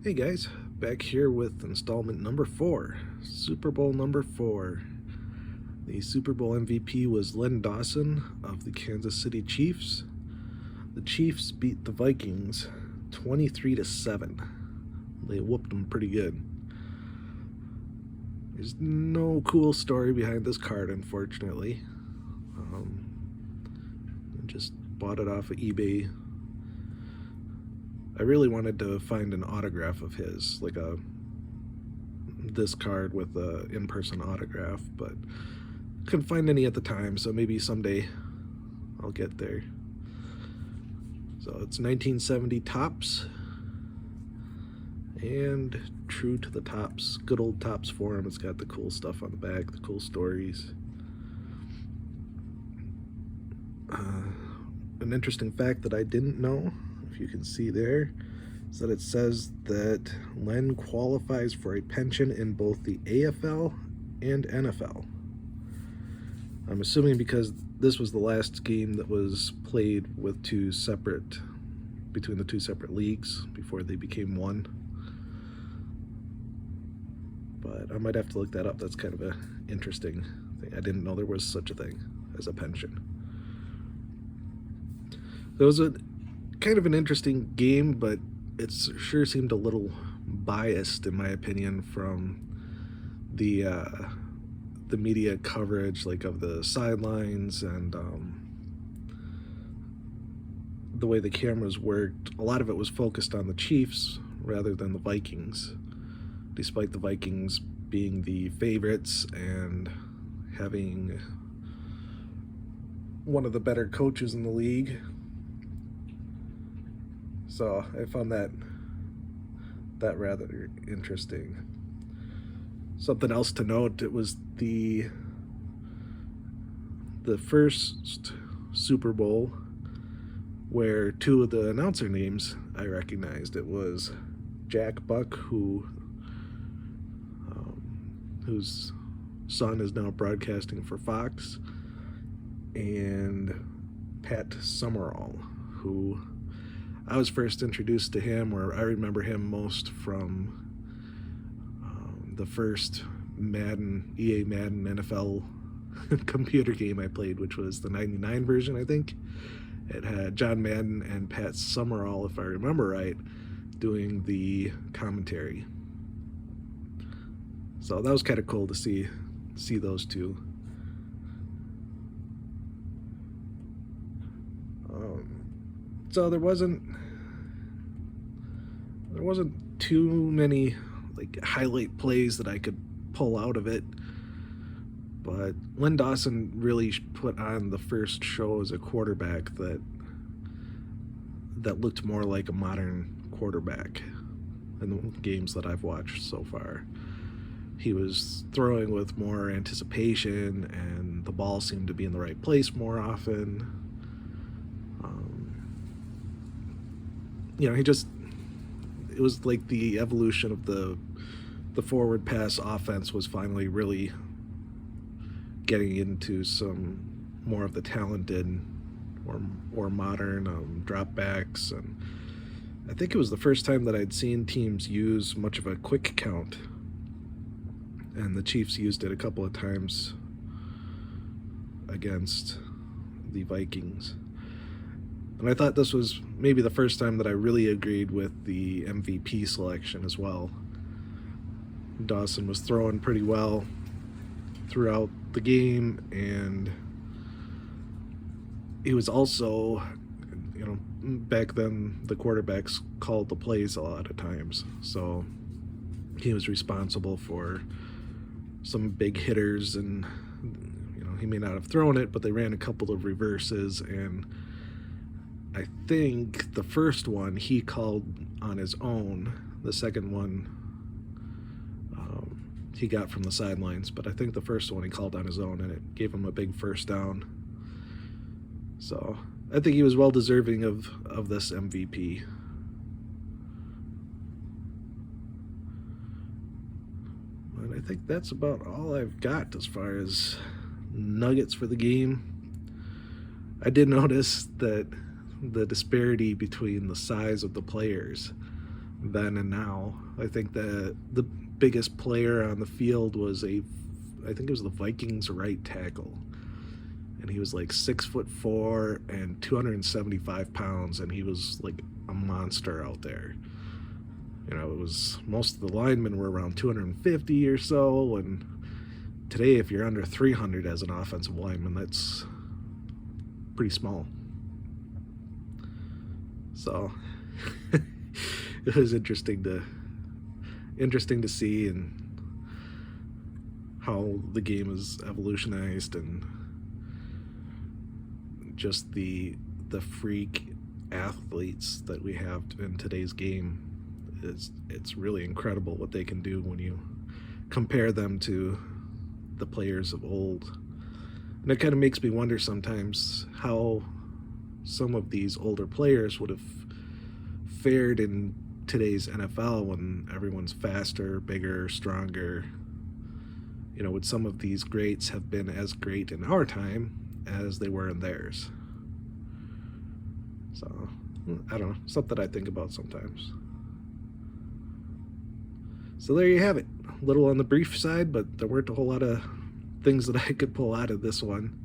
Hey guys, back here with installment number 4, Super Bowl number 4. The Super Bowl MVP was Len Dawson of the Kansas City Chiefs. The Chiefs beat the Vikings 23-7. They whooped them pretty good. There's no cool story behind this card, unfortunately. I just bought it off of eBay. I really wanted to find an autograph of his, like this card with a in-person autograph, but couldn't find any at the time, so maybe someday I'll get there. So it's 1970 Topps, and true to the Topps, good old Topps form. It's got the cool stuff on the back, the cool stories. An interesting fact that I didn't know, if you can see there, is that it says that Len qualifies for a pension in both the AFL and NFL. I'm assuming because this was the last game that was played with between the two separate leagues before they became one. But I might have to look that up. That's kind of an interesting thing. I didn't know there was such a thing as a pension. It was a kind of an interesting game, but it sure seemed a little biased, in my opinion, from the media coverage, like of the sidelines and the way the cameras worked. A lot of it was focused on the Chiefs rather than the Vikings, despite the Vikings being the favorites and having one of the better coaches in the league. So I found that rather interesting. Something else to note, it was the first Super Bowl where two of the announcer names I recognized. It was Jack Buck, whose son is now broadcasting for Fox, and Pat Summerall, who I was first introduced to him, or I remember him most from the first EA Madden NFL computer game I played, which was the 99 version, I think. It had John Madden and Pat Summerall, if I remember right, doing the commentary. So that was kind of cool to see those two. So there wasn't too many like highlight plays that I could pull out of it, but Len Dawson really put on the first show as a quarterback that looked more like a modern quarterback in the games that I've watched so far. He was throwing with more anticipation, and the ball seemed to be in the right place more often. It was like the evolution of the forward pass offense was finally really getting into some more of the talented or modern dropbacks, and I think it was the first time that I'd seen teams use much of a quick count, and the Chiefs used it a couple of times against the Vikings. And I thought this was maybe the first time that I really agreed with the MVP selection as well. Dawson was throwing pretty well throughout the game, and he was also, back then the quarterbacks called the plays a lot of times. So he was responsible for some big hitters, and he may not have thrown it, but they ran a couple of reverses, and I think the first one he called on his own. The second one he got from the sidelines, but I think the first one he called on his own, and it gave him a big first down. So I think he was well deserving of this MVP. And I think that's about all I've got as far as nuggets for the game. I did notice that the disparity between the size of the players then and now. I think the biggest player on the field was I think it was the Vikings right tackle, and he was like 6'4" and 275 pounds, and he was like a monster out there. You know, it was most of the linemen were around 250 or so, and today if you're under 300 as an offensive lineman, that's pretty small. So it was interesting to see and how the game is evolutionized, and just the freak athletes that we have in today's game. It's really incredible what they can do when you compare them to the players of old. And it kind of makes me wonder sometimes how some of these older players would have fared in today's NFL when everyone's faster, bigger, stronger. You know, would some of these greats have been as great in our time as they were in theirs? So, I don't know, something I think about sometimes. So there you have it. A little on the brief side, but there weren't a whole lot of things that I could pull out of this one.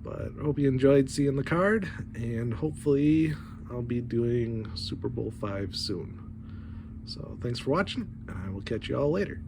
But I hope you enjoyed seeing the card, and hopefully I'll be doing Super Bowl V soon. So thanks for watching, and I will catch you all later.